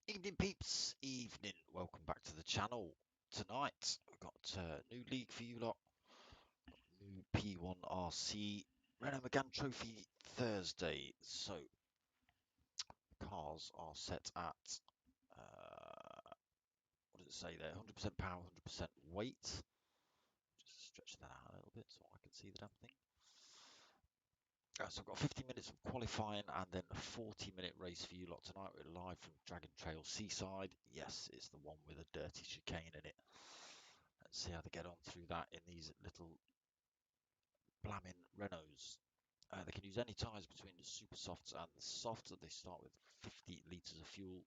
Evening peeps, evening, welcome back to the channel. Tonight I've got a new league for you lot, new P1RC Renault Megane Trophy Thursday. So cars are set at, what does it say there, 100% power, 100% weight. Just stretch that out a little bit so I can see the damn thing. So I've got 50 minutes of qualifying and then a 40-minute race for you lot tonight. We're live from Dragon Trail Seaside. Yes, it's the one with a dirty chicane in it. Let's see how they get on through that in these little blamming Renaults. They can use any tyres between the super softs and the softs. They start with 50 litres of fuel.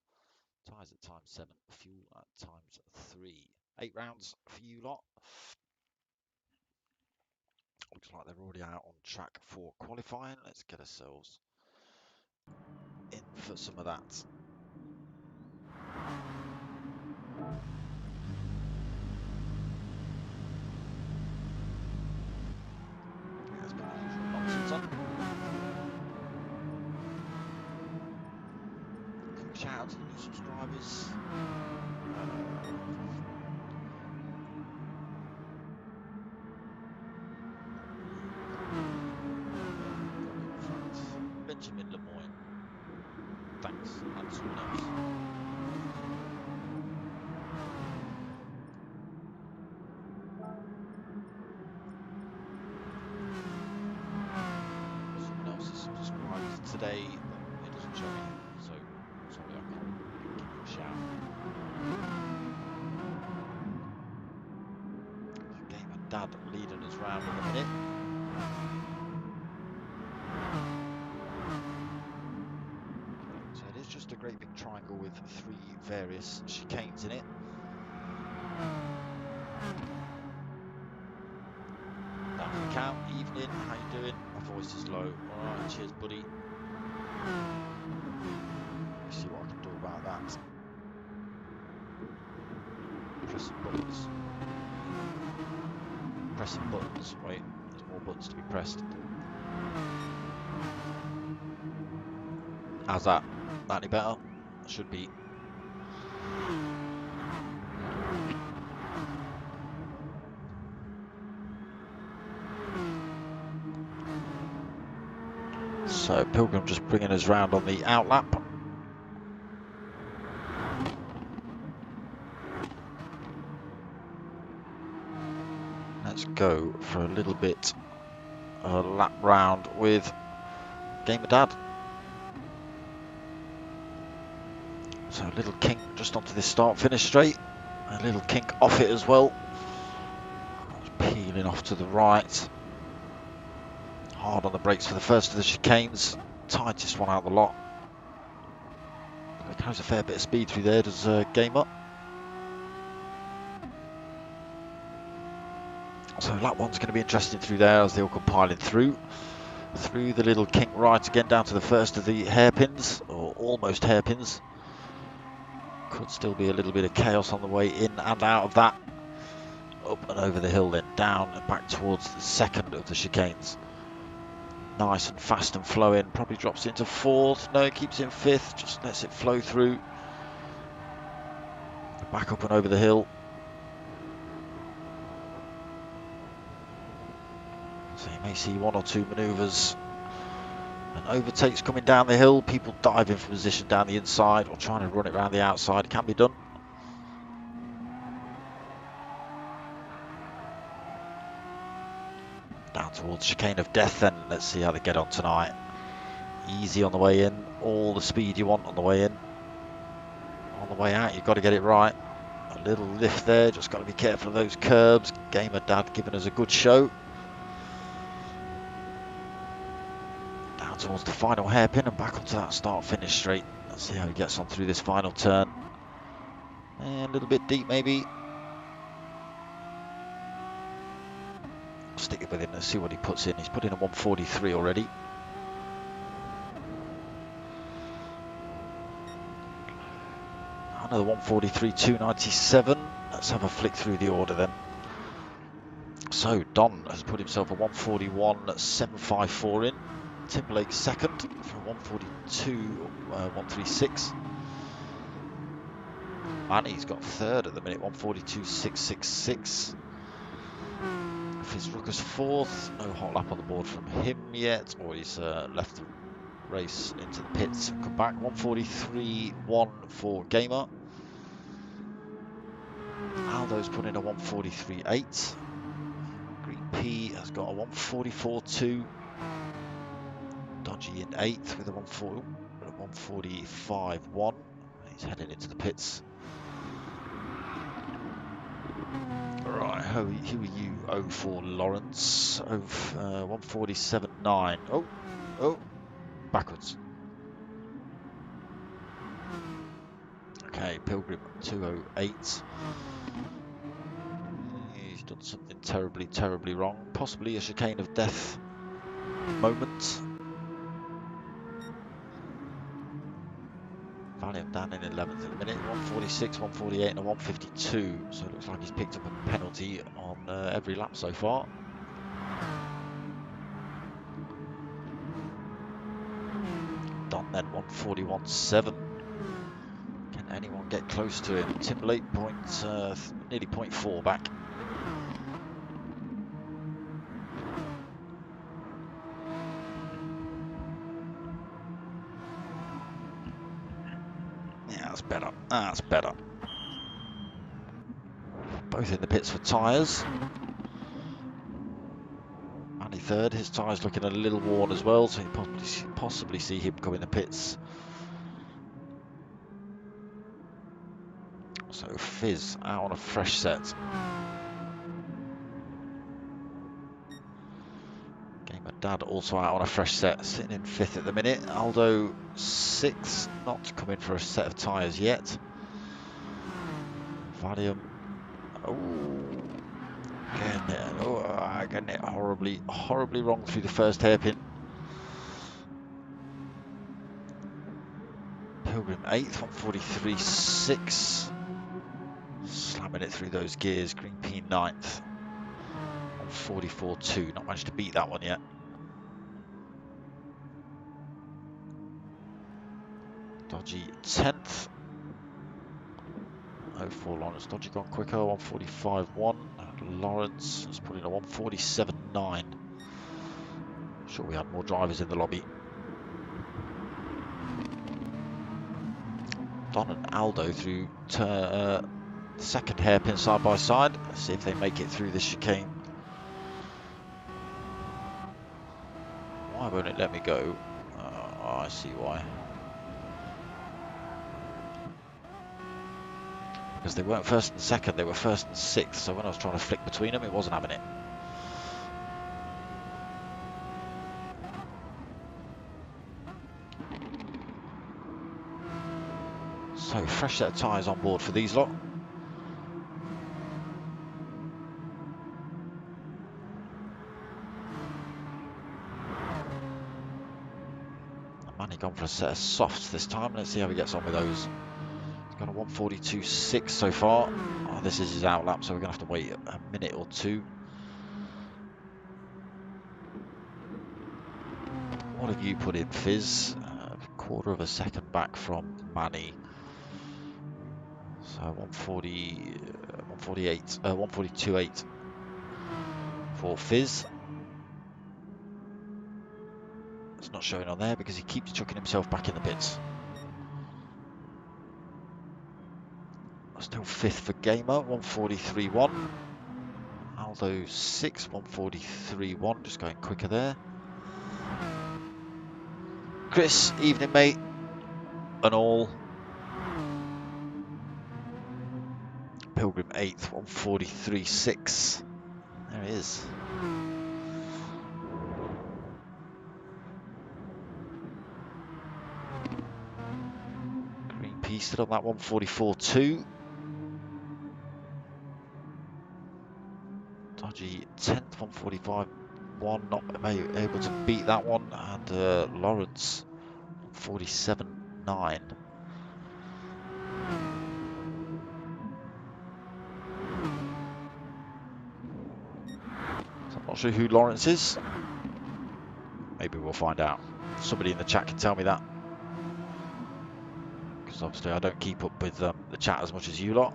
Tyres at times 7, fuel at times 3. 8 rounds for you lot. Looks like they're already out on track for qualifying. Let's get ourselves in for some of that. Let's put the usual nonsense on. Quick shout out to the new subscribers. Benjamin Lemoyne. Thanks. And someone else. Someone else has subscribed today, but it doesn't show me. So sorry, I can't give you a shout. Game of Dad leading us round in a minute. So it is just a great big triangle with 3 various chicanes in it. Down for the count. Evening, how you doing? My voice is low. Alright, cheers buddy. Let's see what I can do about that. Pressing buttons. Pressing buttons. Wait, there's more buttons to be pressed. How's that? That any better? Should be. So Pilgrim just bringing us round on the outlap. Let's go for a little bit a lap round with Game of Dad. So a little kink just onto this start finish straight. A little kink off it as well. Peeling off to the right. Hard on the brakes for the first of the chicanes. Tightest one out of the lot. There goes a fair bit of speed through there. Does Game up. So lap one's going to be interesting through there as they all come piling through. Through the little kink right again down to the first of the hairpins, or almost hairpins. Could still be a little bit of chaos on the way in and out of that. Up and over the hill, then down and back towards the second of the chicanes. Nice and fast and flowing. Probably drops into 4th. No, it keeps it in 5th. Just lets it flow through. Back up and over the hill. So you may see 1 or 2 manoeuvres and overtakes coming down the hill. People diving for position down the inside or trying to run it around the outside. It can be done. Down towards chicane of death then. Let's see how they get on tonight. Easy on the way in. All the speed you want on the way in. On the way out, you've got to get it right. A little lift there. Just got to be careful of those curbs. Game of Dad giving us a good show. Down towards the final hairpin and back onto that start-finish straight. Let's see how he gets on through this final turn. And a little bit deep maybe. Stick it with him. Let's see what he puts in. He's put in a 143 already. Another 143, 297. Let's have a flick through the order then. So Don has put himself a 141, 754 in. Timberlake second for a 142, 136. Manny's got third at the minute, 142, 666. Fitzrooker's fourth. No hot lap on the board from him yet, or he's left the race into the pits and come back. 143.1 for Gamer. Aldo's put in a 143.8. Green P has got a 144.2. Dodgy in 8th with a 145.1. He's heading into the pits. Right, who are you? 04 Lawrence. 147.9. Oh, backwards. Okay, Pilgrim 208. He's done something terribly, terribly wrong. Possibly a chicane of death moment. Valium down in 11th at the minute. 146, 148 and a 152. So it looks like he's picked up a penalty on every lap so far. Don then 141.7. Can anyone get close to him? Timberlake nearly 0.4 back. Yeah, that's better. That's better. Both in the pits for tyres. Manny third. His tyres looking a little worn as well, so you possibly see him come in the pits. So Fizz out on a fresh set. Gamer Dad also out on a fresh set, sitting in 5th at the minute. Aldo 6th, not come in for a set of tyres yet. Valium, getting it horribly wrong through the first hairpin. Pilgrim 8th, 143.6. Slamming it through those gears. Green P 9th, 144.2. Not managed to beat that one yet. Dodgy 10th. 04 Lawrence. Dodgy gone quicker. 145.1. Lawrence has put in a 147.9. Sure, we had more drivers in the lobby. Don and Aldo through second hairpin side by side. Let's see if they make it through this chicane. Why won't it let me go? Oh, I see why. Because they weren't first and second, they were first and 6th. So when I was trying to flick between them, it wasn't having it. So fresh set of tyres on board for these lot. Manny gone for a set of softs this time. Let's see how he gets on with those. He's got a 142.6 so far. Oh, this is his out lap, so we're going to have to wait a minute or two. What have you put in, Fizz? A quarter of a second back from Manny. So 142.8 for Fizz. It's not showing on there because he keeps chucking himself back in the pits. Still 5th for Gamer, 143.1. Aldo 6, 143.1, just going quicker there. Chris, evening mate, and all. Pilgrim 8th, 143.6. There he is. Green P still on that 144.2. Dodgy 10th, 145. One not able to beat that one, and Lawrence 47.9. So I'm not sure who Lawrence is. Maybe we'll find out. Somebody in the chat can tell me that, because obviously I don't keep up with the chat as much as you lot.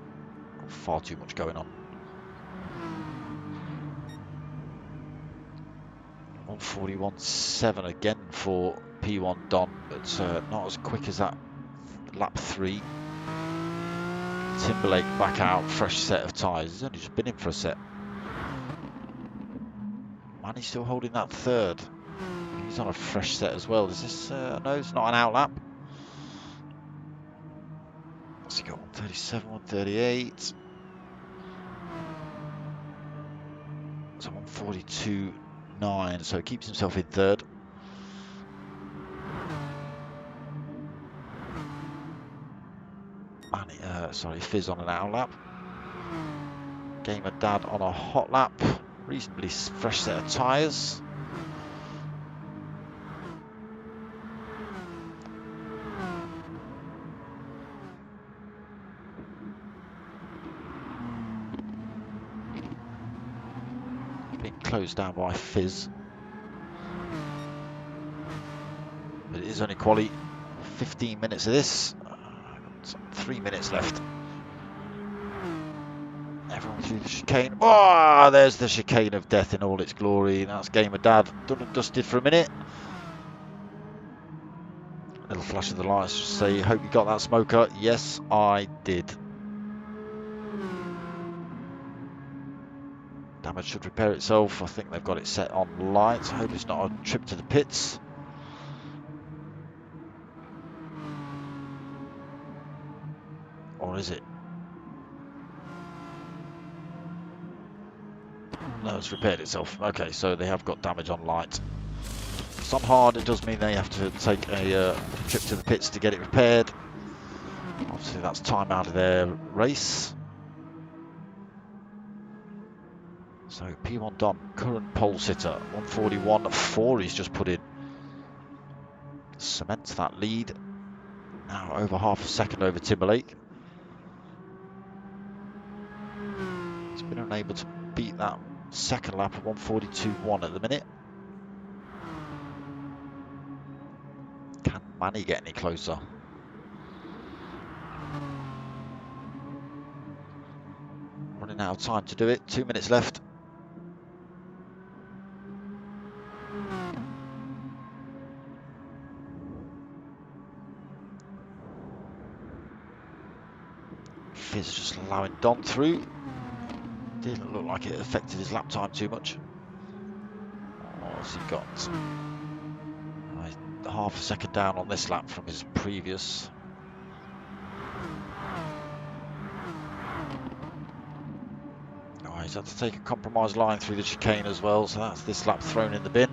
Far too much going on. 141.7 again for P1 Don, but not as quick as that lap 3. Timberlake back out, fresh set of tyres. He's only just been in for a set. Man, he's still holding that third. He's on a fresh set as well. Is this, no, it's not an out lap. What's he got? 137, 138. So 142.9, so he keeps himself in third. And sorry, Fizz on an out lap. Gamer Dad on a hot lap. Reasonably fresh set of tyres. Being closed down by Fizz. But it is only quali. 15 minutes of this. 3 minutes left. Everyone through the chicane. Oh, there's the chicane of death in all its glory. That's Gamer Dad done and dusted for a minute. Little flash of the lights to say, hope you got that smoker. Yes, I did. Damage should repair itself. I think they've got it set on light. I hope it's not a trip to the pits. Or is it? No, it's repaired itself. Okay, so they have got damage on light. It's on hard. It does mean they have to take a trip to the pits to get it repaired. Obviously, that's time out of their race. So P1 Don, current pole sitter, 141.4 he's just put in. Cements that lead. Now over half a second over Timberlake. He's been unable to beat that second lap of 142.1 at the minute. Can Manny get any closer? Running out of time to do it. 2 minutes left. Fizz just allowing Don through. Didn't look like it affected his lap time too much. What's he got? Half a second down on this lap from his previous. Oh, he's had to take a compromise line through the chicane as well, so that's this lap thrown in the bin.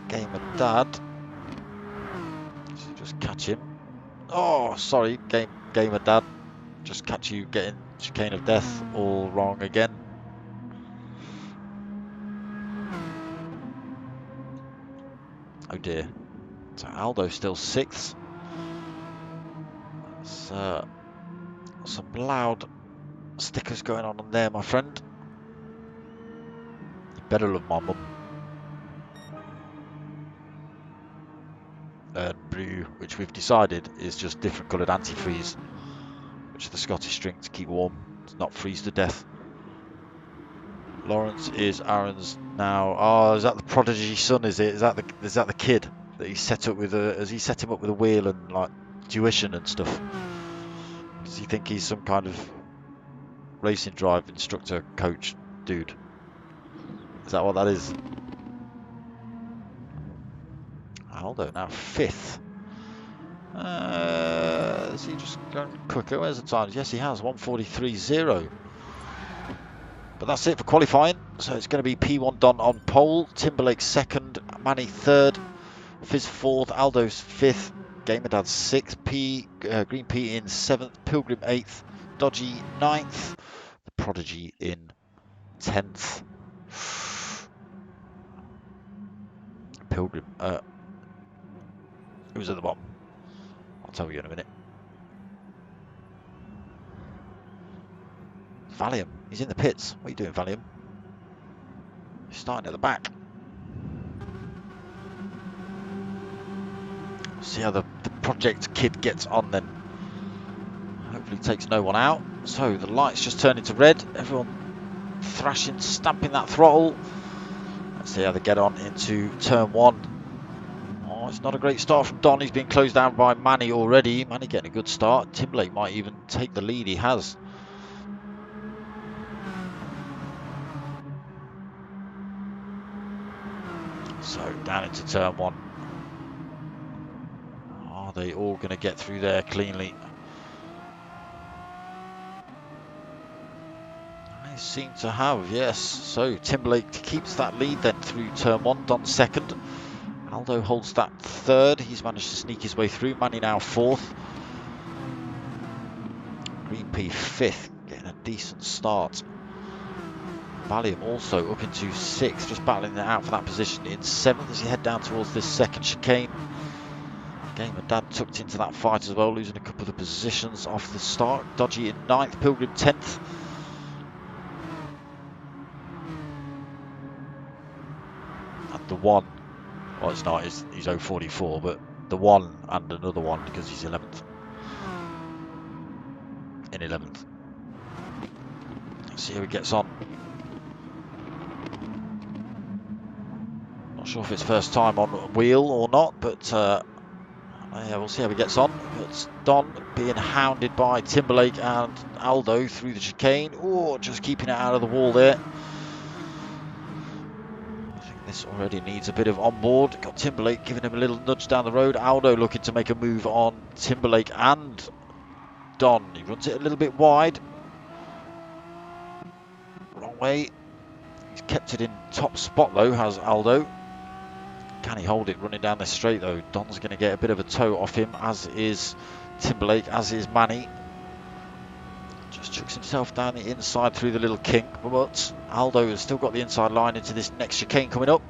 Gamer Dad. So just catch him. Oh, sorry, Gamer Dad. Just catch you getting chicane of death all wrong again. Oh dear. So Aldo still 6th. That's some loud stickers going on there, my friend. You better love my mum. Blue, which we've decided is just different coloured antifreeze, which the Scottish string to keep warm, to not freeze to death. Lawrence is Aaron's now. Oh, is that the prodigy son? Is it? Is that the kid that he set up with a? Has he set him up with a wheel and like tuition and stuff? Does he think he's some kind of racing drive instructor coach dude? Is that what that is? Aldo now 5th. Is he just going quicker? Where's the times? Yes, he has 143.0. But that's it for qualifying. So it's going to be P1 Don on pole, Timberlake 2nd, Manny 3rd, Fizz 4th, Aldo's 5th, Gamer Dad 6th, Green P in 7th, Pilgrim 8th, Dodgy 9th, the Prodigy in 10th. Pilgrim, who's at the bottom? I'll tell you in a minute. Valium, he's in the pits. What are you doing, Valium? He's starting at the back. See how the project kid gets on then. Hopefully takes no one out. So the lights just turn into red. Everyone thrashing, stamping that throttle. Let's see how they get on into turn 1. Oh, it's not a great start from Don. He's been closed down by Manny already. Manny getting a good start. Timberlake might even take the lead. He has. So down into turn 1. Are they all going to get through there cleanly? They seem to have, yes. So Timberlake keeps that lead then through turn 1. Don 2nd. Aldo holds that 3rd. He's managed to sneak his way through. Manny now 4th. Green P 5th, getting a decent start. Valium also up into 6th, just battling it out for that position in 7th as he head down towards this second chicane. Gamer Dad tucked into that fight as well, losing a couple of positions off the start. Dodgy in 9th, Pilgrim 10th. And the 1, well it's not, he's 044, but the 1 and another 1 because he's 11th. In 11th. Let's see how he gets on. Not sure if it's first time on wheel or not, but yeah, we'll see how he gets on. It's Don being hounded by Timberlake and Aldo through the chicane. Oh, just keeping it out of the wall there. I think this already needs a bit of onboard. Got Timberlake giving him a little nudge down the road. Aldo looking to make a move on Timberlake and Don. He runs it a little bit wide. Wrong way. He's kept it in top spot though, has Aldo. Can he hold it running down this straight though? Don's going to get a bit of a toe off him, as is Timberlake, as is Manny. Just chucks himself down the inside through the little kink, but Aldo has still got the inside line into this next chicane coming up.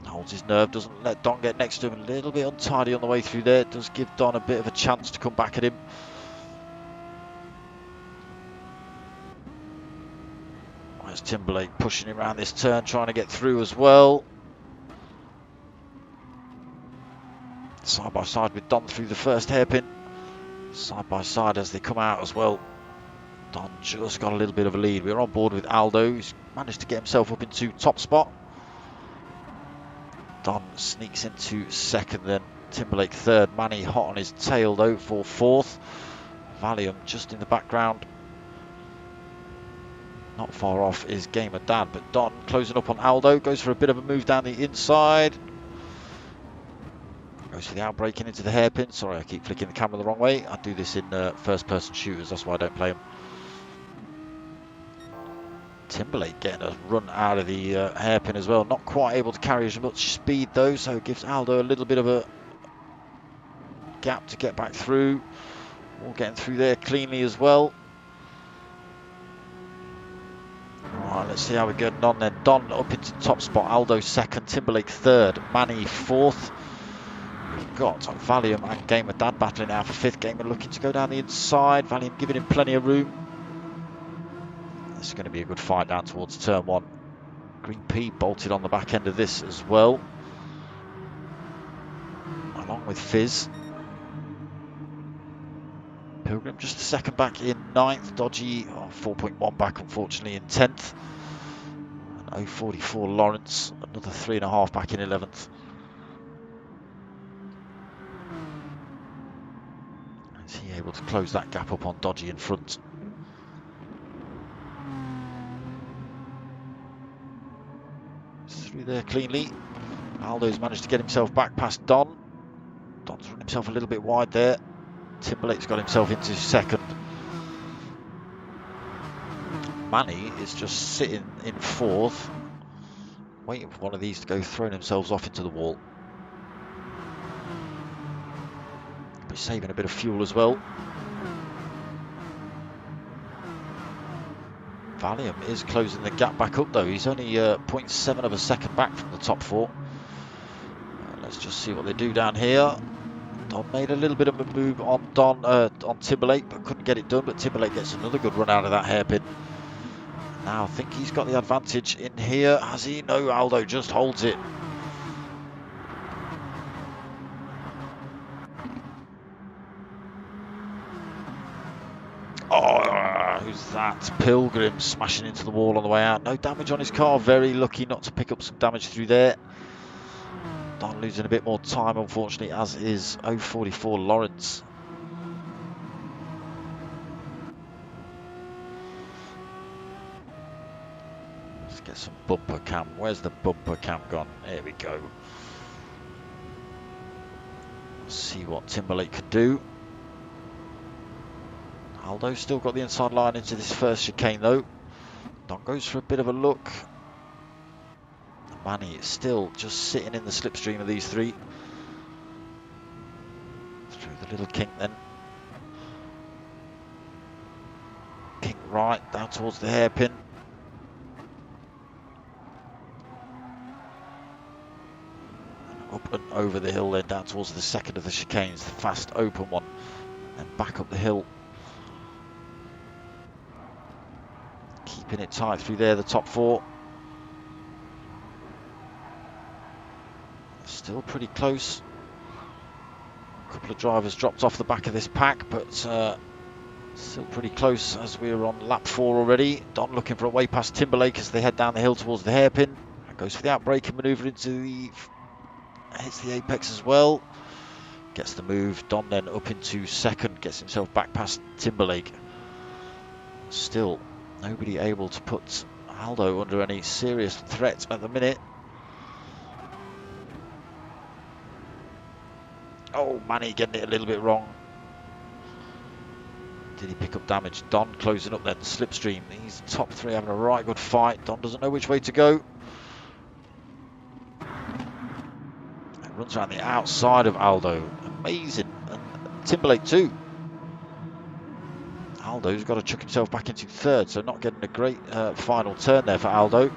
Holds his nerve, doesn't let Don get next to him. A little bit untidy on the way through there. Does give Don a bit of a chance to come back at him. There's Timberlake pushing him around this turn, trying to get through as well. Side by side with Don through the first hairpin. Side by side as they come out as well. Don just got a little bit of a lead. We're on board with Aldo, who's managed to get himself up into top spot. Don sneaks into 2nd, then Timberlake 3rd. Manny hot on his tail though for 4th. Valium just in the background. Not far off is Gamer Dad, but Don closing up on Aldo. Goes for a bit of a move down the inside. Goes for the outbreaking into the hairpin. Sorry, I keep flicking the camera the wrong way. I do this in first-person shooters, that's why I don't play them. Timberlake getting a run out of the hairpin as well. Not quite able to carry as much speed though, so it gives Aldo a little bit of a gap to get back through. All getting through there cleanly as well. Right, let's see how we're getting on then. Don up into top spot, Aldo 2nd, Timberlake 3rd, Manny 4th. We've got Valium and Gamer Dad battling now for 5th. Gamer looking to go down the inside, Valium giving him plenty of room. This is going to be a good fight down towards turn 1. Green P bolted on the back end of this as well, along with Fizz. Pilgrim just a 2nd back in 9th. Dodgy 4.1 back unfortunately in 10th. And 044 Lawrence another 3.5 back in 11th. Is he able to close that gap up on Dodgy in front? Through there cleanly. Aldo's managed to get himself back past Don. Don's run himself a little bit wide there. Timberlake's got himself into 2nd. Manny is just sitting in 4th, waiting for one of these to go, throwing themselves off into the wall. be saving a bit of fuel as well. Valium is closing the gap back up though. He's only 0.7 of a second back from the top four. Let's just see what they do down here. Don made a little bit of a move on Timberlake, but couldn't get it done. But Timberlake gets another good run out of that hairpin. Now I think he's got the advantage in here. Has he? No, Aldo just holds it. Oh, who's that? Pilgrim smashing into the wall on the way out. No damage on his car. Very lucky not to pick up some damage through there. Don losing a bit more time, unfortunately, as is 044 Lawrence. Let's get some bumper cam. Where's the bumper cam gone? There we go. Let's see what Timberlake can do. Aldo's still got the inside line into this first chicane though. Don goes for a bit of a look. Manny is still just sitting in the slipstream of these three. Through the little kink then. Kink right, down towards the hairpin. And up and over the hill then, down towards the second of the chicanes, the fast open one. And back up the hill. Keeping it tight through there, the top four. Still pretty close. A couple of drivers dropped off the back of this pack, but still pretty close as we're on lap 4 already. Don looking for a way past Timberlake as they head down the hill towards the hairpin. And goes for the outbraking manoeuvre into the... hits the apex as well. Gets the move. Don then up into second, gets himself back past Timberlake. Still nobody able to put Aldo under any serious threat at the minute. Oh, Manny getting it a little bit wrong. Did he pick up damage? Don closing up then, slipstream. These top three having a right good fight. Don doesn't know which way to go. And runs around the outside of Aldo. Amazing. And Timberlake too. Aldo's got to chuck himself back into third, so not getting a great final turn there for Aldo.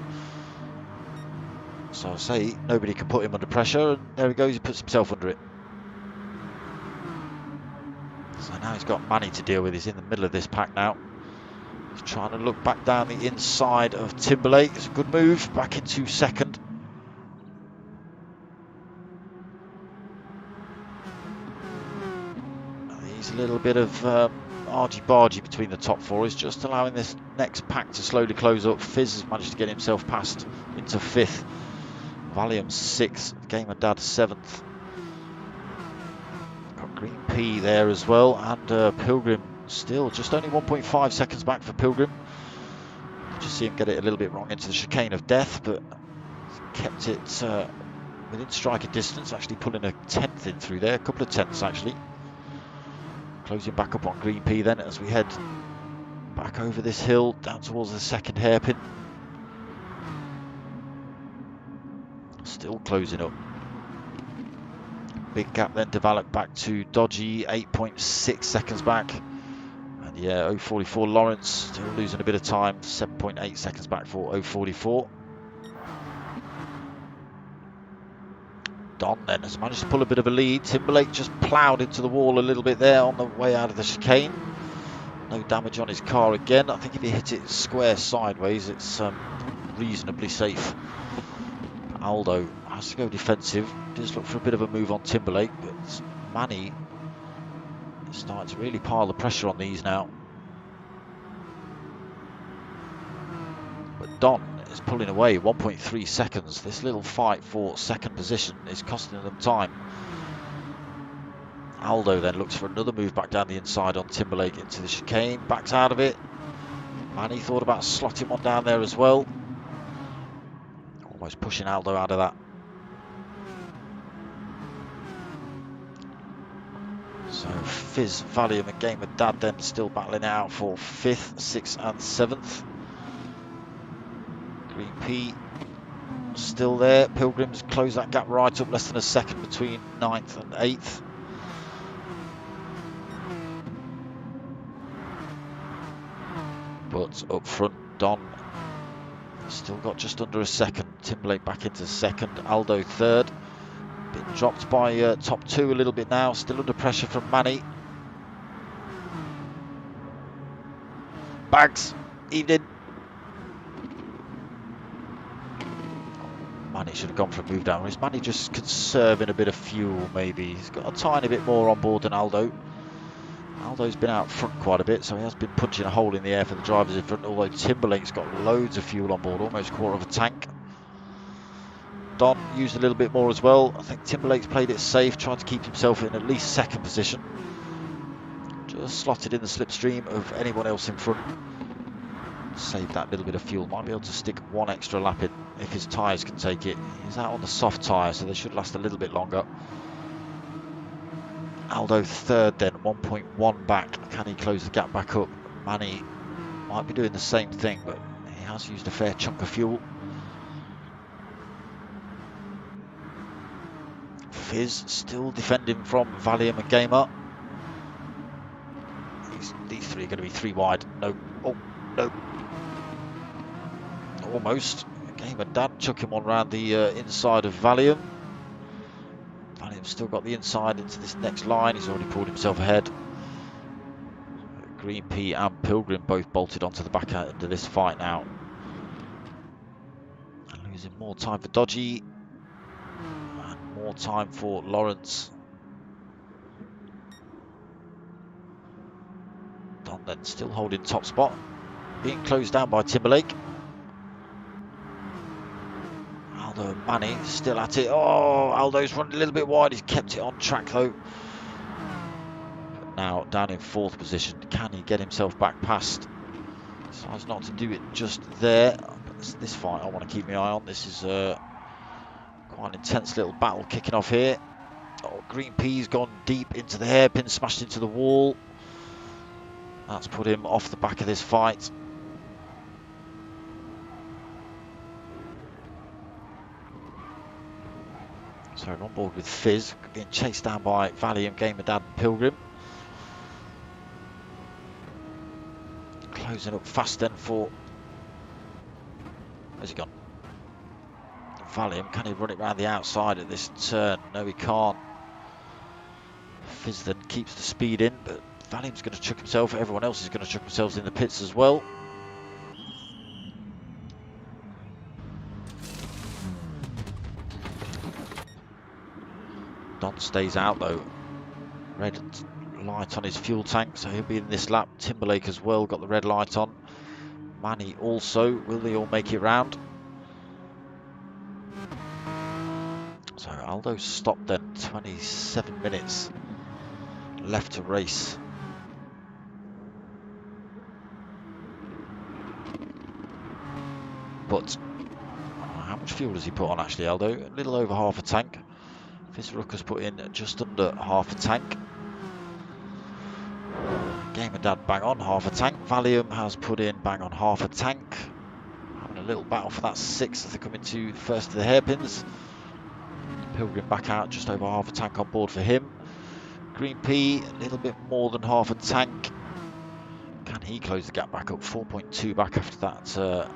So I say, nobody can put him under pressure, and there he goes, he puts himself under it. So now he's got Manny to deal with. He's in the middle of this pack now. He's trying to look back down the inside of Timberlake. It's a good move, back into second. He's a little bit of argy-bargy between the top four. He's just allowing this next pack to slowly close up. Fizz has managed to get himself past into 5th. Valium 6th. Gamer Dad 7th. Got Green P there as well, and Pilgrim still just only 1.5 seconds back for Pilgrim. Just see him get it a little bit wrong into the chicane of death, but kept it within striking distance, actually pulling a 10th in through there, a couple of 10ths actually. Closing back up on Green P then as we head back over this hill down towards the second hairpin. Still closing up. Big gap then developed back to Dodgy, 8.6 seconds back. And yeah, 044 Lawrence still losing a bit of time, 7.8 seconds back for 044. Don then has managed to pull a bit of a lead. Timberlake just ploughed into the wall a little bit there on the way out of the chicane. No damage on his car again. I think if he hits it square sideways, it's reasonably safe. Aldo has to go defensive. Does look for a bit of a move on Timberlake, but Manny is starting to really pile the pressure on these now. But Don is pulling away 1.3 seconds. This little fight for second position is costing them time. Aldo then looks for another move back down the inside on Timberlake into the chicane, backs out of it. Manny thought about slotting one down there as well. Almost pushing Aldo out of that. So Fizz, Valium and Gamer Dad then still battling it out for 5th, 6th and 7th. Green P still there. Pilgrims close that gap right up, less than a second between 9th and 8th. But up front, Don still got just under a second. Timberlake back into second, Aldo third. Been dropped by top two a little bit now, still under pressure from Manny. Bags, evening. Manny should have gone for a move down. Is Manny just conserving a bit of fuel maybe? He's got a tiny bit more on board than Aldo. Aldo's been out front quite a bit, so he has been punching a hole in the air for the drivers in front, although Timberlake's got loads of fuel on board, almost a quarter of a tank. Don used a little bit more as well. I think Timberlake's played it safe, tried to keep himself in at least second position. Just slotted in the slipstream of anyone else in front. Save that little bit of fuel. Might be able to stick one extra lap in if his tyres can take it. He's out on the soft tyre, so they should last a little bit longer. Aldo third then, 1.1 back. Can he close the gap back up? Manny might be doing the same thing, but he has used a fair chunk of fuel. Fizz still defending from Valium and Gamer. These three are going to be three wide. No. Oh, no. Almost. Gamer Dad chuck him on around the inside of Valium. Valium's still got the inside into this next line. He's already pulled himself ahead. Green P and Pilgrim both bolted onto the back end of this fight now. And losing more time for Dodgy. And more time for Lawrence. Don then still holding top spot. Being closed down by Timberlake. Aldo and Manny still at it. Oh, Aldo's run a little bit wide. He's kept it on track though. But now down in fourth position. Can he get himself back past? Decides not to do it just there. But this fight I want to keep my eye on. This is quite an intense little battle kicking off here. Oh, Green P's gone deep into the hairpin, smashed into the wall. That's put him off the back of this fight. So on board with Fizz, being chased down by Valium, Gamer Dad and Pilgrim. Closing up fast then for... Where's he gone? Valium, can he run it round the outside at this turn? No, he can't. Fizz then keeps the speed in, but Valium's going to chuck himself. Everyone else is going to chuck themselves in the pits as well. Don stays out though. Red light on his fuel tank, so he'll be in this lap. Timberlake as well, got the red light on. Manny also. Will they all make it round? So Aldo stopped then. 27 minutes left to race. But how much fuel does he put on actually, Aldo? A little over half a tank. Fizz has put in just under half a tank. Gamer Dad bang on half a tank. Valium has put in bang on half a tank. Having a little battle for that sixth as they come into the first of the hairpins. Pilgrim back out, just over half a tank on board for him. Green P, a little bit more than half a tank. Can he close the gap back up? 4.2 back after that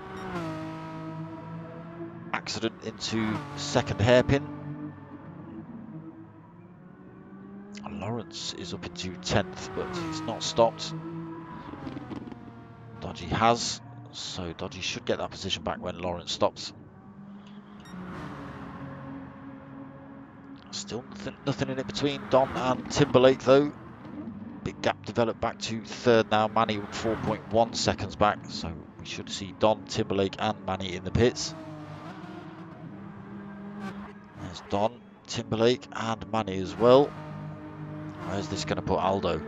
accident into second hairpin. Lawrence is up into 10th, but he's not stopped. Dodgy has, so Dodgy should get that position back when Lawrence stops. Still nothing in it between Don and Timberlake though. Big gap developed back to third now. Manny 4.1 seconds back, so we should see Don, Timberlake and Manny in the pits. There's Don, Timberlake and Manny as well. Where's this going to put Aldo? Do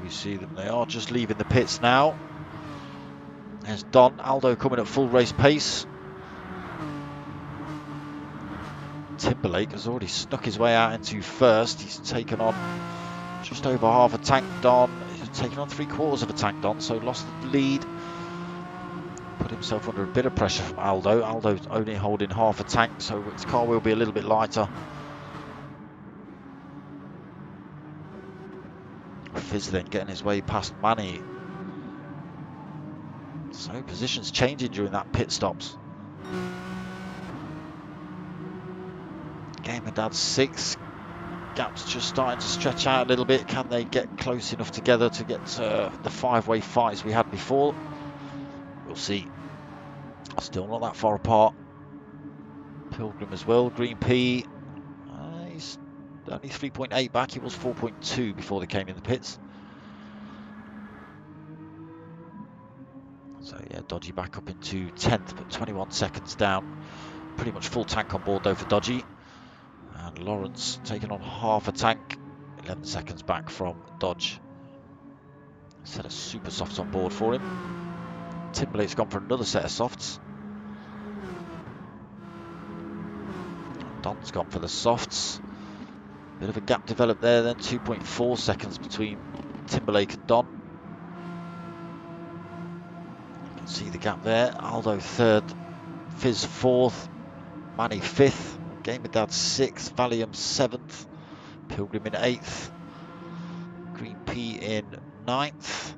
we see them? They are just leaving the pits now. There's Don, Aldo coming at full race pace. Timberlake has already snuck his way out into first. He's taken on just over half a tank, Don. He's taken on 3/4 of a tank, Don, so lost the lead. Put himself under a bit of pressure from Aldo. Aldo's only holding half a tank, so his car will be a little bit lighter. Fizz then getting his way past Manny. So positions changing during that pit stops. Gamer Dad 6. Gap's just starting to stretch out a little bit. Can they get close enough together to get the 5-way fights we had before? We'll see. Still not that far apart. Pilgrim as well. Green P. He's only 3.8 back. He was 4.2 before they came in the pits. So yeah, Dodgy back up into 10th, but 21 seconds down. Pretty much full tank on board though for Dodgy. And Lawrence taking on half a tank. 11 seconds back from Dodge. Set of super softs on board for him. Timberlake's gone for another set of softs. Don's gone for the softs. Bit of a gap developed there then, 2.4 seconds between Timberlake and Don. You can see the gap there. Aldo 3rd, Fizz 4th, Manny 5th, Gamer Dad 6th, Valium 7th, Pilgrim in 8th, Green P in 9th.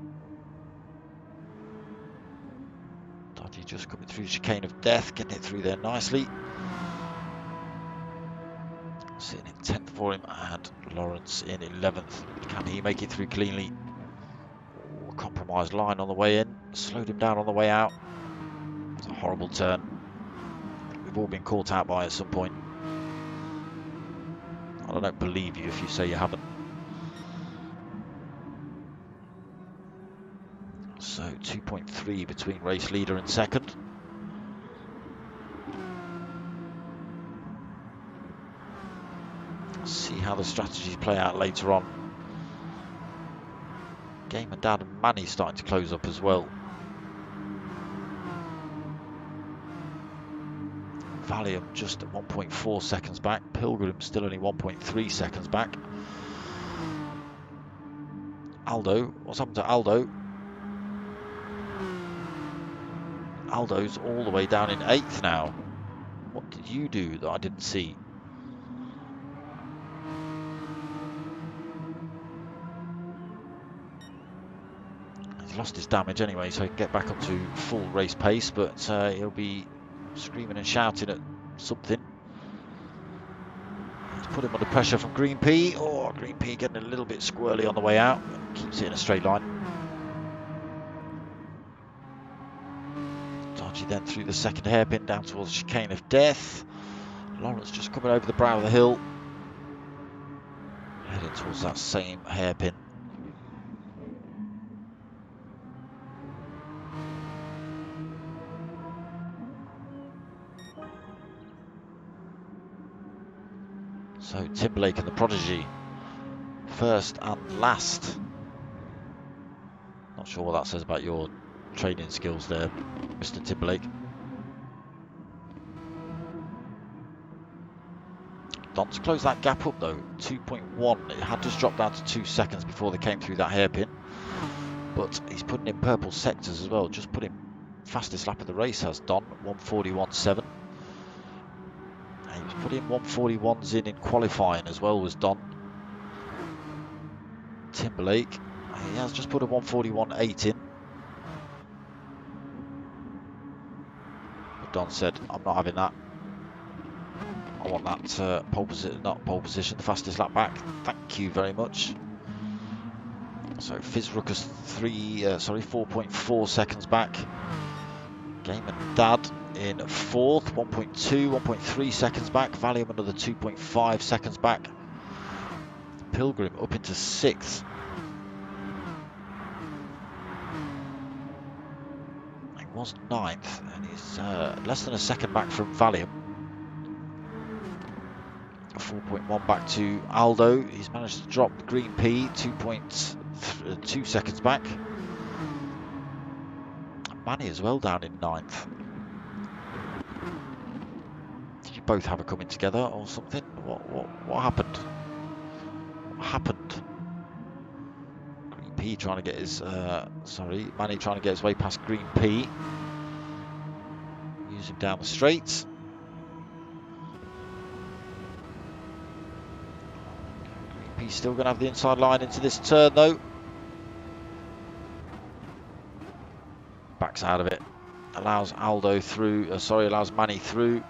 Dodgy just coming through the chicane of death, getting it through there nicely. Sitting in 10th for him, and Lawrence in 11th. Can he make it through cleanly? Oh, compromised line on the way in, slowed him down on the way out. It's a horrible turn. We've all been caught out by it at some point. I don't believe you if you say you haven't. So 2.3 between race leader and second. See how the strategies play out later on. Gamer Dad and Manny starting to close up as well. Valium just at 1.4 seconds back. Pilgrim still only 1.3 seconds back. Aldo, what's happened to Aldo? Aldo's all the way down in 8th now. What did you do that I didn't see? He's lost his damage anyway, so he can get back up to full race pace, but he'll be screaming and shouting at something. He's put him under pressure from Green P. Oh, Green P getting a little bit squirrely on the way out. Keeps it in a straight line. Dodgy then through the second hairpin down towards the chicane of death. Lawrence just coming over the brow of the hill. Heading towards that same hairpin. So Timberlake and the Prodigy, first and last. Not sure what that says about your training skills there, Mr. Timberlake. Don's closed that gap up though, 2.1. It had just dropped down to 2 seconds before they came through that hairpin. But he's putting in purple sectors as well, just put him fastest lap of the race has Don, 1:41.7. He was putting 1:41s in qualifying as well, was Don. Timberlake, he has just put a 1:41.8 in. But Don said, I'm not having that. I want that pole position, not pole position, the fastest lap back. Thank you very much. So Fizz Ruckus 4.4 seconds back. Gamer Dad in 4th, 1.2, 1.3 seconds back. Valium another 2.5 seconds back. Pilgrim up into 6th. He was 9th, and he's less than a second back from Valium. 4.1 back to Aldo. He's managed to drop Green P 2.2 seconds back. Manny as well down in 9th. Did you both have a coming together or something? What happened? What happened? P trying to get his, Manny trying to get his way past Green P. Using down the straight. Green P still going to have the inside line into this turn though. Backs out of it. Allows Aldo through, allows Manny through.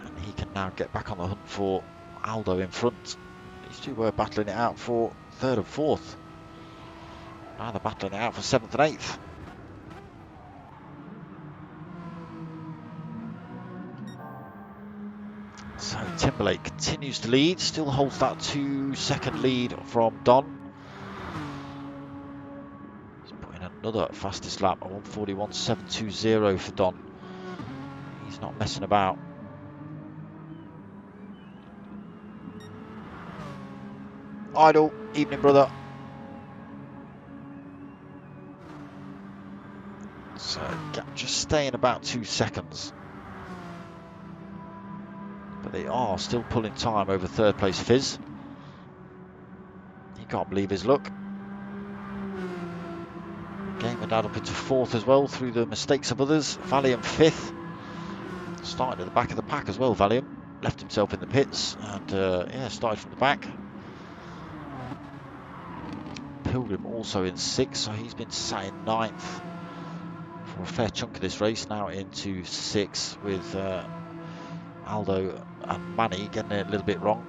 And he can now get back on the hunt for Aldo in front. These two were battling it out for third and fourth. Now they're battling it out for seventh and eighth. So Timberlake continues to lead, still holds that 2-second lead from Don. He's putting another fastest lap, a 1:41.720 for Don. He's not messing about. Idle, evening brother. So gap just staying about 2 seconds. But they are still pulling time over third place Fizz. He can't believe his luck. Game and up into fourth as well through the mistakes of others. Valium fifth. Starting at the back of the pack as well, Valium. Left himself in the pits and yeah, started from the back. Pilgrim also in sixth, so he's been sat in ninth for a fair chunk of this race. Now into sixth with Aldo and Manny getting it a little bit wrong.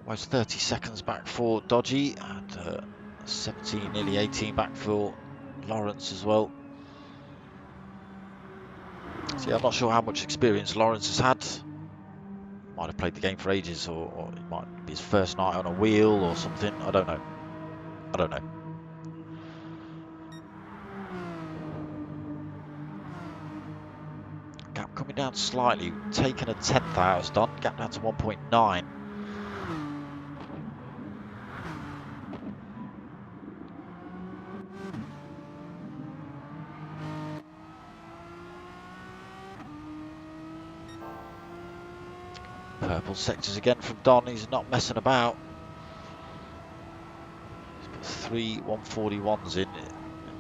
Almost 30 seconds back for Dodgy and 17, nearly 18 back for Lawrence as well. So yeah, I'm not sure how much experience Lawrence has had. Might have played the game for ages, or it might be his first night on a wheel or something. I don't know. I don't know. Gap coming down slightly, taking a 10th out as done. Gap down to 1.9. Purple sectors again from Don. He's not messing about. He's put 3 1:41s in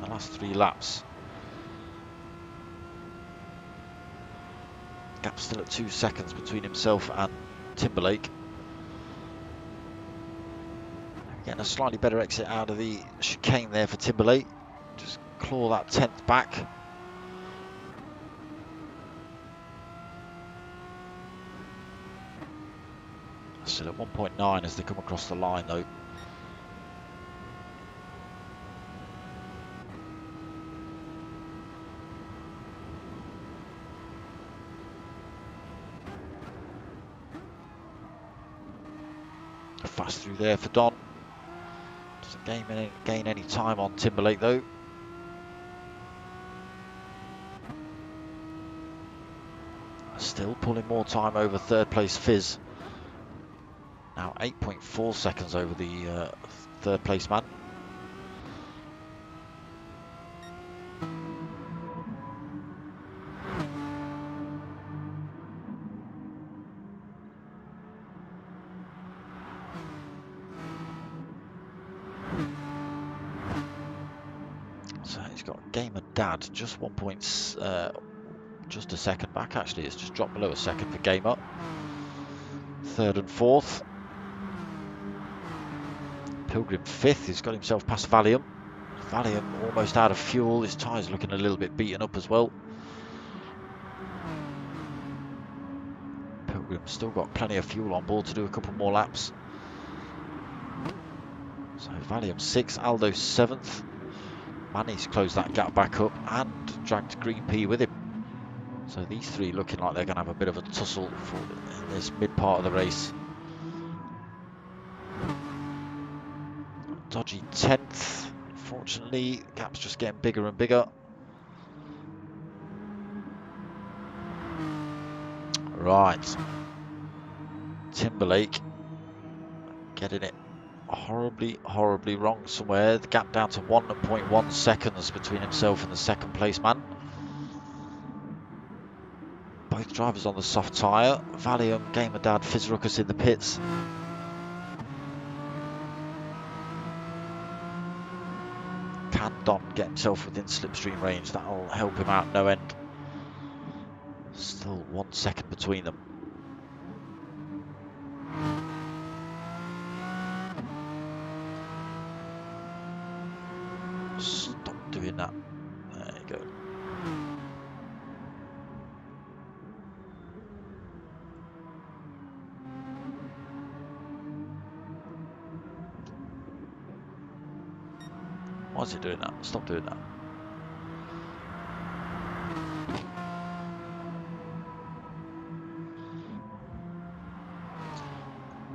the last 3 laps. Gap still at 2 seconds between himself and Timberlake. Getting a slightly better exit out of the chicane there for Timberlake. Just claw that 10th back. Still at 1.9 as they come across the line though. Fast through there for Don. Doesn't gain any time on Timberlake though. Still pulling more time over third place Fizz. Now 8.4 seconds over the third place man. So he's got Game and Dad just just a second back actually. It's just dropped below a second for Gamer. Third and fourth. Pilgrim fifth. He's got himself past Valium. Valium almost out of fuel. His tyres looking a little bit beaten up as well. Pilgrim still got plenty of fuel on board to do a couple more laps. So Valium 6th, Aldo 7th. Manny's closed that gap back up and dragged Green P with him. So these three looking like they're going to have a bit of a tussle in this mid part of the race. Dodgy 10th. Unfortunately, the gap's just getting bigger and bigger. Right. Timberlake getting it horribly, horribly wrong somewhere. The gap down to 1.1 seconds between himself and the second place man. Both drivers on the soft tyre. Valium, Gamer Dad, Fizzruckus in the pits. Can Don get himself within slipstream range? That'll help him out no end. Still 1 second between them. Stop doing that. There you go. Why is it doing that? Stop doing that.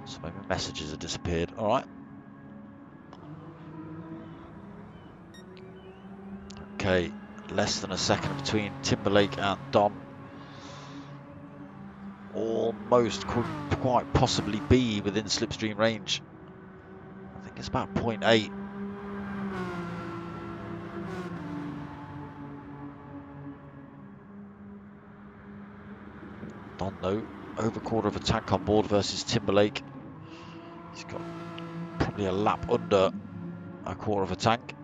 So maybe messages have disappeared. All right. Okay, less than a second between Timberlake and Don. Almost could quite possibly be within slipstream range. I think it's about 0.8. Don though, over quarter of a tank on board versus Timberlake. He's got probably a lap under a quarter of a tank.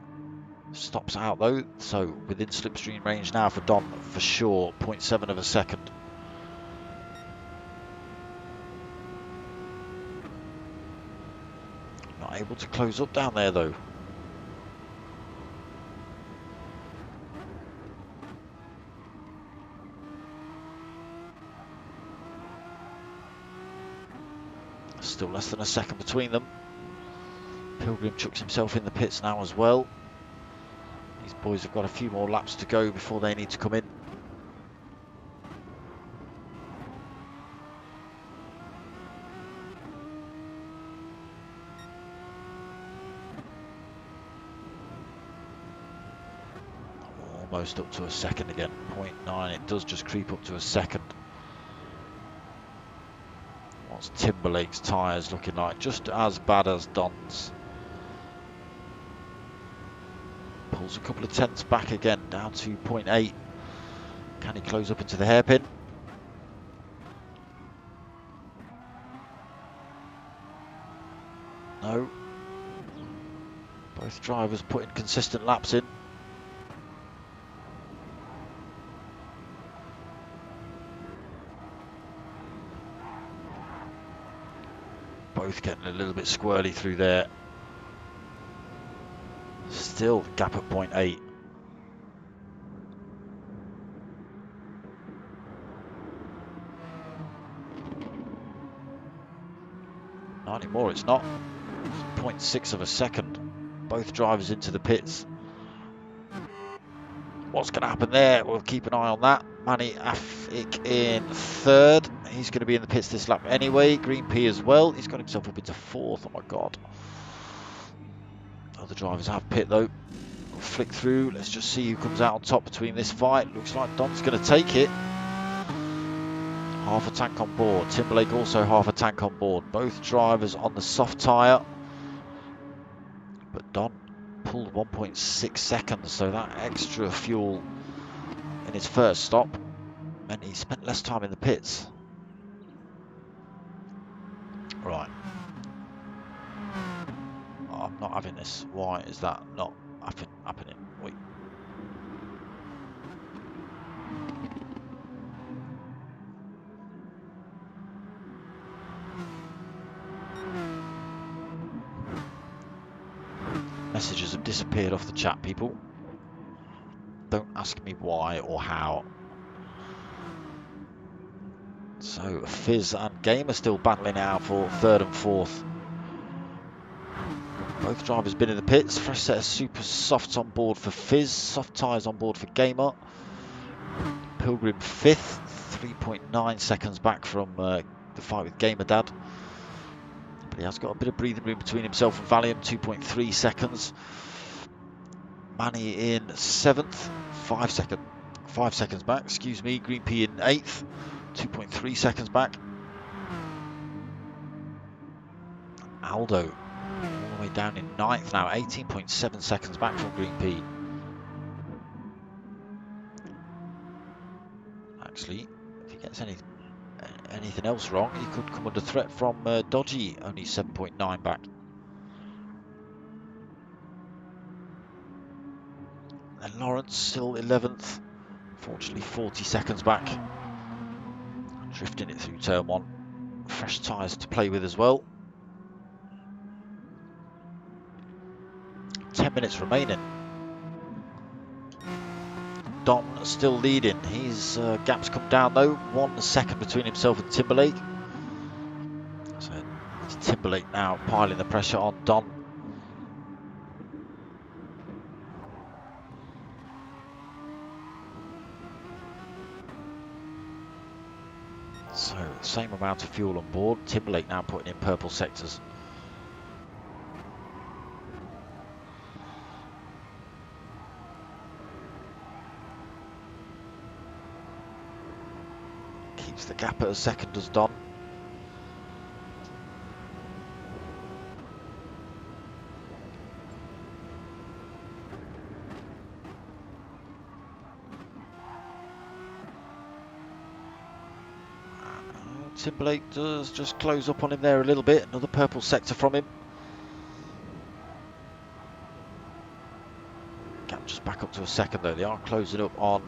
Stops out though, so within slipstream range now for Don for sure. 0.7 of a second. Not able to close up down there though. Still less than a second between them. Pilgrim chucks himself in the pits now as well. These boys have got a few more laps to go before they need to come in. Almost up to a second again. 0.9. It does just creep up to a second. What's Timberlake's tyres looking like? Just as bad as Don's. Pulls a couple of tenths back again, down to 0.8. Can he close up into the hairpin? No. Both drivers putting consistent laps in. Both getting a little bit squirrely through there. Still gap at 0.8. Not anymore, it's not. It's 0.6 of a second. Both drivers into the pits. What's going to happen there? We'll keep an eye on that. Manny Afik in third. He's going to be in the pits this lap anyway. Green P as well. He's got himself up into fourth. Oh my god. Other drivers have pit though. We'll flick through. Let's just see who comes out on top between this fight. Looks like Don's going to take it. Half a tank on board. Timberlake also half a tank on board. Both drivers on the soft tyre. But Don pulled 1.6 seconds, so that extra fuel in his first stop meant he spent less time in the pits. Right. I'm not having this. Why is that not happening? Wait. Messages have disappeared off the chat, people. Don't ask me why or how. So Fizz and Game are still battling out for third and fourth. Both drivers been in the pits. Fresh set of super softs on board for Fizz. Soft tyres on board for Gamer. Pilgrim fifth. 3.9 seconds back from the fight with Gamer Dad. But he has got a bit of breathing room between himself and Valium. 2.3 seconds. Manny in seventh. 5 seconds back. Excuse me. Green P in eighth. 2.3 seconds back. Aldo way down in 9th now, 18.7 seconds back from Green P. Actually, if he gets anything else wrong, he could come under threat from Dodgy, only 7.9 back. And Lawrence still 11th, fortunately 40 seconds back. Drifting it through turn 1. Fresh tyres to play with as well. 10 minutes remaining. Don still leading. His gap's come down though. 1 second between himself and Timberlake. So it's Timberlake now piling the pressure on Don. So same amount of fuel on board. Timberlake now putting in purple sectors. Keeps the gap at a second as Don. Timberlake does just close up on him there a little bit. Another purple sector from him. Gap just back up to a second though. They are closing up on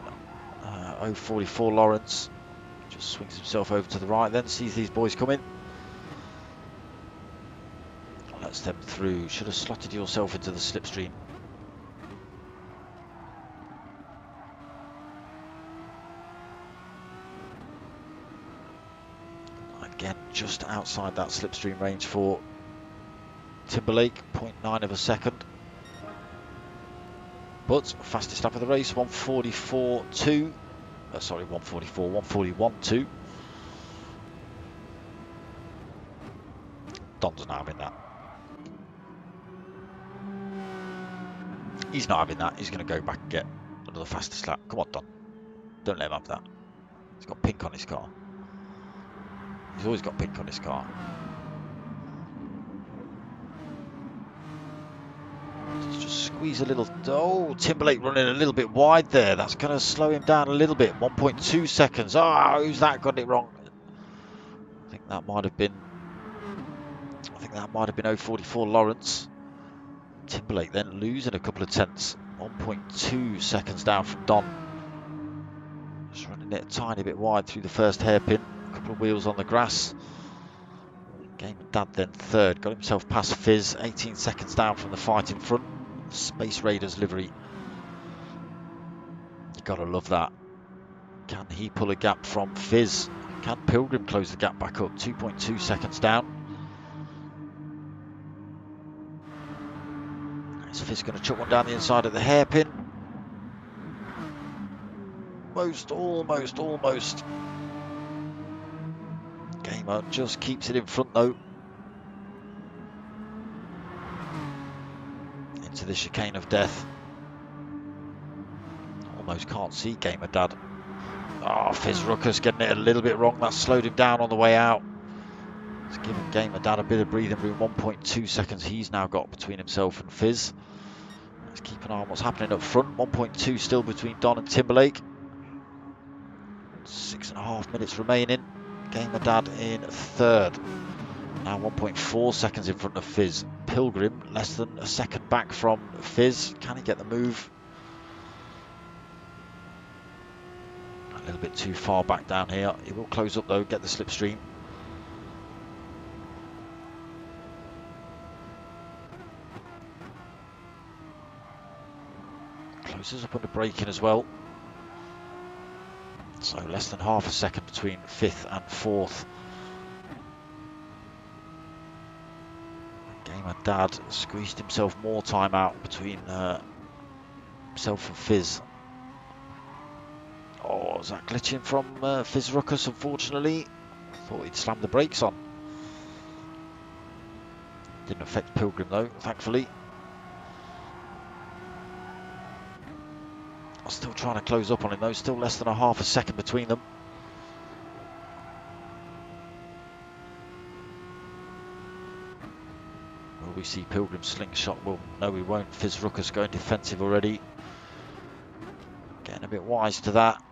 044 Lawrence. Just swings himself over to the right then, sees these boys coming. Lets them through. Should have slotted yourself into the slipstream. Again, just outside that slipstream range for Timberlake, 0.9 of a second. But fastest lap of the race, 144.2. Sorry, 144, 141.2. Don's not having that. He's not having that. He's going to go back and get another fastest lap. Come on, Don. Don't let him have that. He's got pink on his car. He's always got pink on his car. Just squeeze a little. Oh, Timberlake running a little bit wide there. That's going to slow him down a little bit. 1.2 seconds. Oh, who's that? Got it wrong. I think that might have been 044 Lawrence. Timberlake then losing a couple of tenths. 1.2 seconds down from Don. Just running it a tiny bit wide through the first hairpin. A couple of wheels on the grass. Game and Dad then third. Got himself past Fizz. 18 seconds down from the fight in front. Space Raiders livery. You gotta love that. Can he pull a gap from Fizz? Can Pilgrim close the gap back up? 2.2 seconds down. Is Fizz going to chuck one down the inside of the hairpin? Almost. Gamer just keeps it in front though. Into the chicane of death. Almost can't see Gamer Dad. Oh, Fizz Ruckus getting it a little bit wrong. That slowed him down on the way out. It's given Gamer Dad a bit of breathing room. 1.2 seconds he's now got between himself and Fizz. Let's keep an eye on what's happening up front. 1.2 still between Don and Timberlake. 6.5 minutes remaining. Gamer Dad in third. Now 1.4 seconds in front of Fizz. Pilgrim less than a second back from Fizz. Can he get the move? A little bit too far back down here. He will close up though, get the slipstream. Closes up under braking as well. So less than half a second between 5th and 4th. Gamer Dad squeezed himself more time out between himself and Fizz. Oh, is that glitching from Fizz Ruckus, unfortunately? Thought he'd slammed the brakes on. Didn't affect Pilgrim though, thankfully. I'm still trying to close up on him though, still less than a half a second between them. Oh, we see Pilgrim slingshot? Well, no, we won't. Fizz Ruckus going defensive already. Getting a bit wise to that.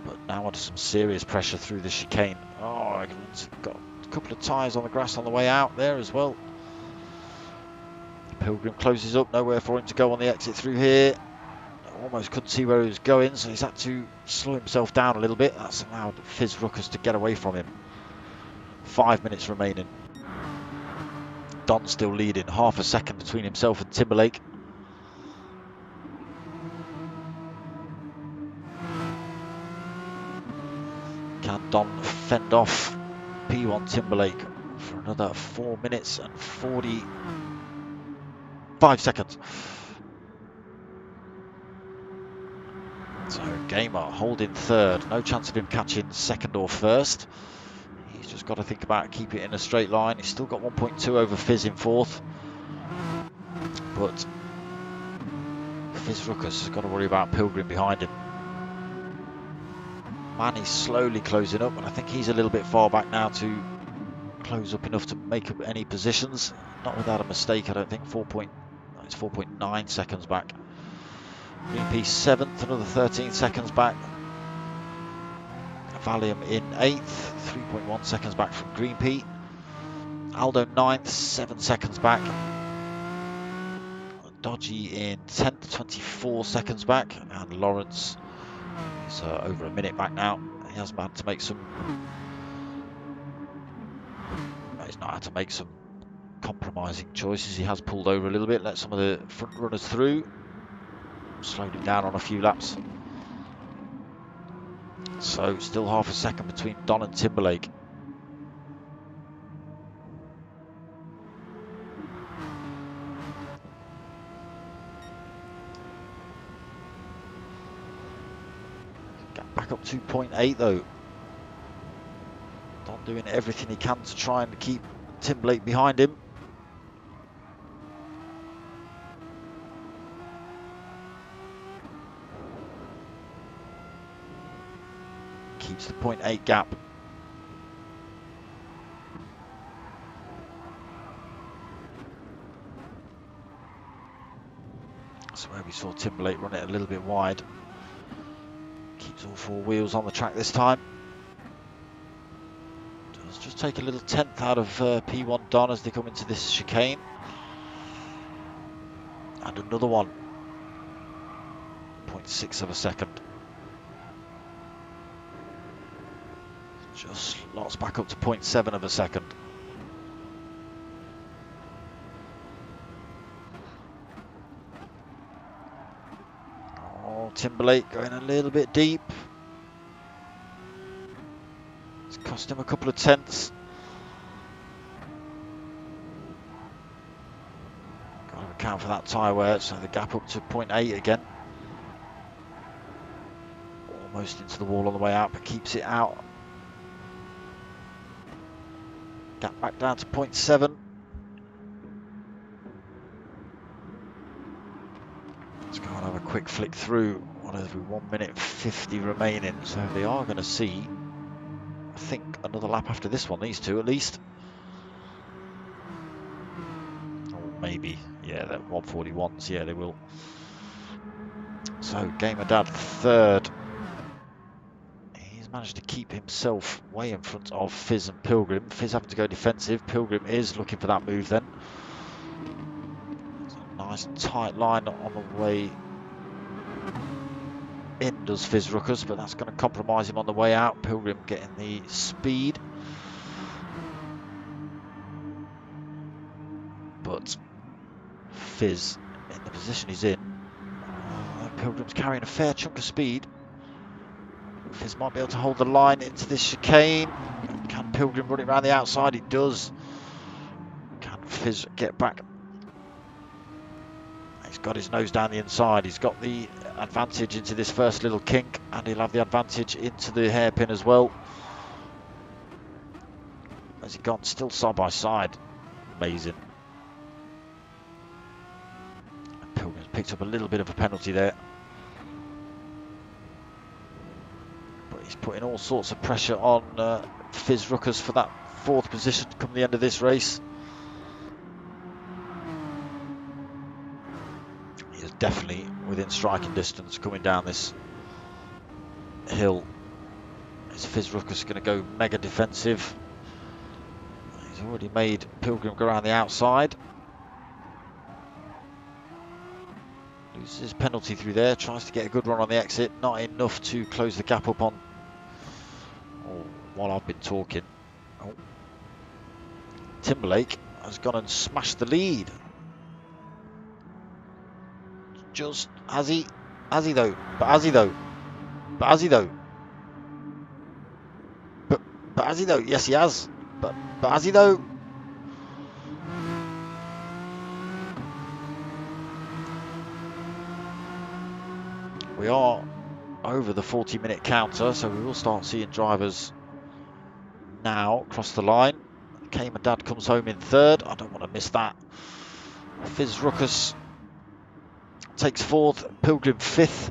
But now under some serious pressure through the chicane. Oh, Egeland's got a couple of tyres on the grass on the way out there as well. Pilgrim closes up, nowhere for him to go on the exit through here. Almost couldn't see where he was going, so he's had to slow himself down a little bit. That's allowed Fizz Ruckus to get away from him. 5 minutes remaining. Don still leading, half a second between himself and Timberlake. Can Don fend off P1 Timberlake for another 4 minutes and 45 seconds? So Gamer holding third, no chance of him catching second or first. He's just got to think about keeping it in a straight line. He's still got 1.2 over Fizz in fourth, but Fizz Ruckus has got to worry about Pilgrim behind him. Manny's slowly closing up, and I think he's a little bit far back now to close up enough to make up any positions. Not without a mistake, I don't think. It's 4.9 seconds back. Greenpeace 7th, another 13 seconds back. Valium in 8th, 3.1 seconds back from Greenpeace. Aldo 9th, 7 seconds back. Dodgy in 10th, 24 seconds back. And Lawrence is over a minute back now. He has had to make some... He's not had to make some compromising choices. He has pulled over a little bit, let some of the front runners through. Slowed it down on a few laps. So still half a second between Don and Timberlake. Get back up 2.8 though. Don doing everything he can to try and keep Timberlake behind him. Keeps the 0.8 gap. That's where we saw Timberlake run it a little bit wide. Keeps all four wheels on the track this time. Does just take a little tenth out of P1 Don as they come into this chicane. And another one. 0.6 of a second. Just lots back up to 0.7 of a second. Oh, Timberlake going a little bit deep. It's cost him a couple of tenths. Got to account for that tyre wear, so the gap up to 0.8 again. Almost into the wall on the way out, but keeps it out. Gap back down to 0.7. Let's go and have a quick flick through. What is 1 minute 50 remaining? So they are going to see, I think, another lap after this one. These two at least. Or maybe, yeah, they're 141s. Yeah, they will. So Gamer Dad third. Managed to keep himself way in front of Fizz and Pilgrim. Fizz having to go defensive. Pilgrim is looking for that move then. It's a nice tight line on the way in, does Fizz Ruckus, but that's going to compromise him on the way out. Pilgrim getting the speed. But Fizz in the position he's in. Pilgrim's carrying a fair chunk of speed. Fizz might be able to hold the line into this chicane. Can Pilgrim run it around the outside? He does. Can Fizz get back? He's got his nose down the inside. He's got the advantage into this first little kink, and he'll have the advantage into the hairpin as well. Has he gone still side by side? Amazing. Pilgrim's picked up a little bit of a penalty there. He's putting all sorts of pressure on Fizz Ruckus for that 4th position come the end of this race. He is definitely within striking distance coming down this hill. Is Fitzruckus going to go mega defensive? He's already made Pilgrim go around the outside. Loses his penalty through there, tries to get a good run on the exit. Not enough to close the gap up on. Oh, while I've been talking. Oh. Timberlake has gone and smashed the lead. Just, has he though? But has he though? But has he though? But has he though? Yes, he has. But has he though? We are over the 40-minute counter, so we will start seeing drivers now across the line. Cayman Dad comes home in 3rd. I don't want to miss that. Fitzruckus takes 4th. Pilgrim 5th.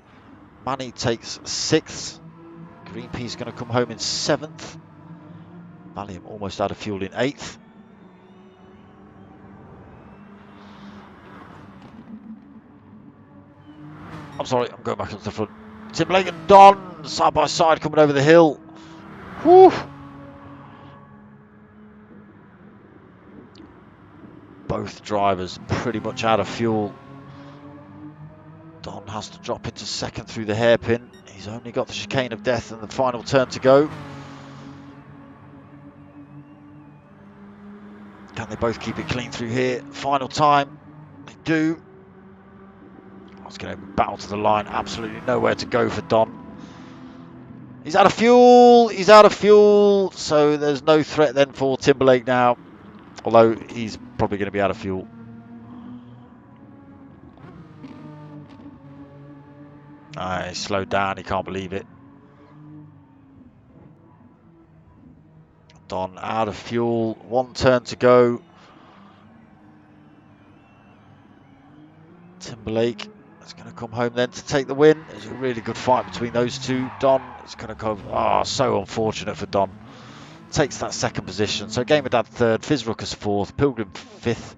Manny takes 6th. Green P's going to come home in 7th. Valium almost out of fuel in 8th. I'm sorry, I'm going back up to the front. Timberlake and Don side by side coming over the hill. Whew. Both drivers pretty much out of fuel. Don has to drop into 2nd through the hairpin. He's only got the chicane of death and the final turn to go. Can they both keep it clean through here? Final time. They do. It's going to battle to the line. Absolutely nowhere to go for Don. He's out of fuel. He's out of fuel. So there's no threat then for Timberlake now. Although he's probably going to be out of fuel. He slowed down. He can't believe it. Don out of fuel. 1 turn to go. Timberlake is going to come home then to take the win. It's a really good fight between those two. Don is going to come. Oh, so unfortunate for Don. Takes that 2nd position. So Gamer Dad 3rd, Fitzruckus 4th, Pilgrim 5th,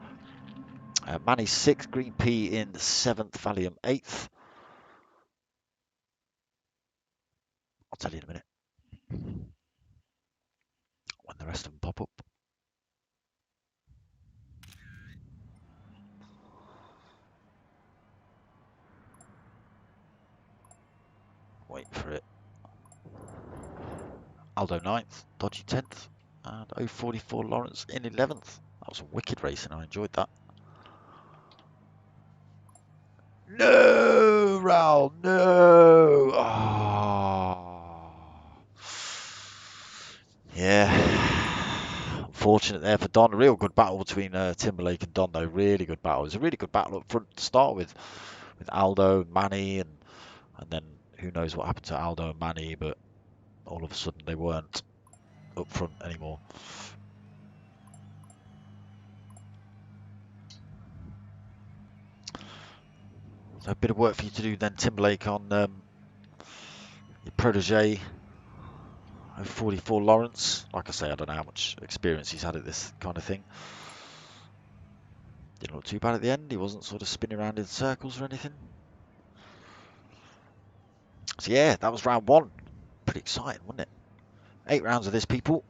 Manny 6th, Green P in 7th, Valium 8th. I'll tell you in a minute when the rest of them pop up. Wait for it. Aldo 9th, Dodgy 10th, and 044 Lawrence in 11th. That was a wicked race and I enjoyed that. No, Raul, no. Oh. Yeah. Unfortunate there for Don. A real good battle between Timberlake and Don, though. Really good battle. It was a really good battle up front to start with Aldo and Manny, and then who knows what happened to Aldo and Manny, but all of a sudden they weren't up front anymore. So a bit of work for you to do then, Timberlake, on your protege, 44 Lawrence. Like I say, I don't know how much experience he's had at this kind of thing. Didn't look too bad at the end. He wasn't sort of spinning around in circles or anything. So yeah, that was round 1. Pretty exciting, wasn't it? 8 rounds of this, people.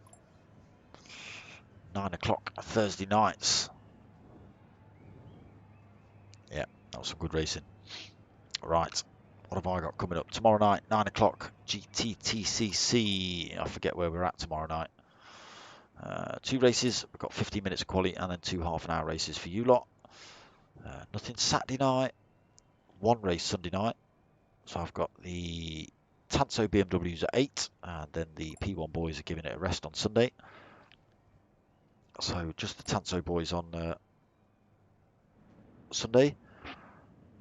9 o'clock Thursday nights. Yeah, that was some good racing. Right, what have I got coming up? Tomorrow night, 9 o'clock, GTTCC. I forget where we're at tomorrow night. 2 races. We've got 15 minutes of quali and then 2 half-an-hour races for you lot. Nothing Saturday night. 1 race Sunday night. So I've got the Tanso BMWs at 8, and then the P1 boys are giving it a rest on Sunday. So just the Tanso boys on Sunday.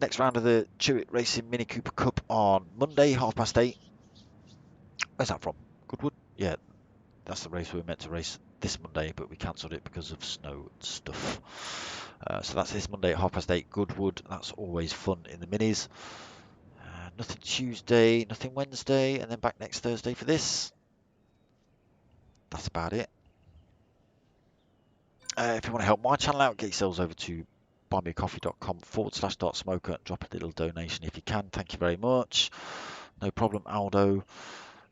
Next round of the Chewit Racing Mini Cooper Cup on Monday, 8:30. Where's that from? Goodwood? Yeah, that's the race we were meant to race this Monday, but we cancelled it because of snow and stuff. So that's this Monday at 8:30, Goodwood. That's always fun in the minis. Nothing Tuesday, nothing Wednesday, and then back next Thursday for this. That's about it. If you want to help my channel out, get yourselves over to buymeacoffee.com/dartsmoker and drop a little donation if you can. Thank you very much. No problem, Aldo.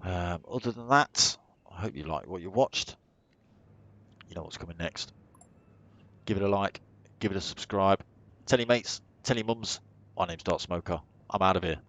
Other than that, I hope you like what you watched. You know what's coming next. Give it a like, give it a subscribe. Tell your mates, tell your mums. My name's Dart Smoker. I'm out of here.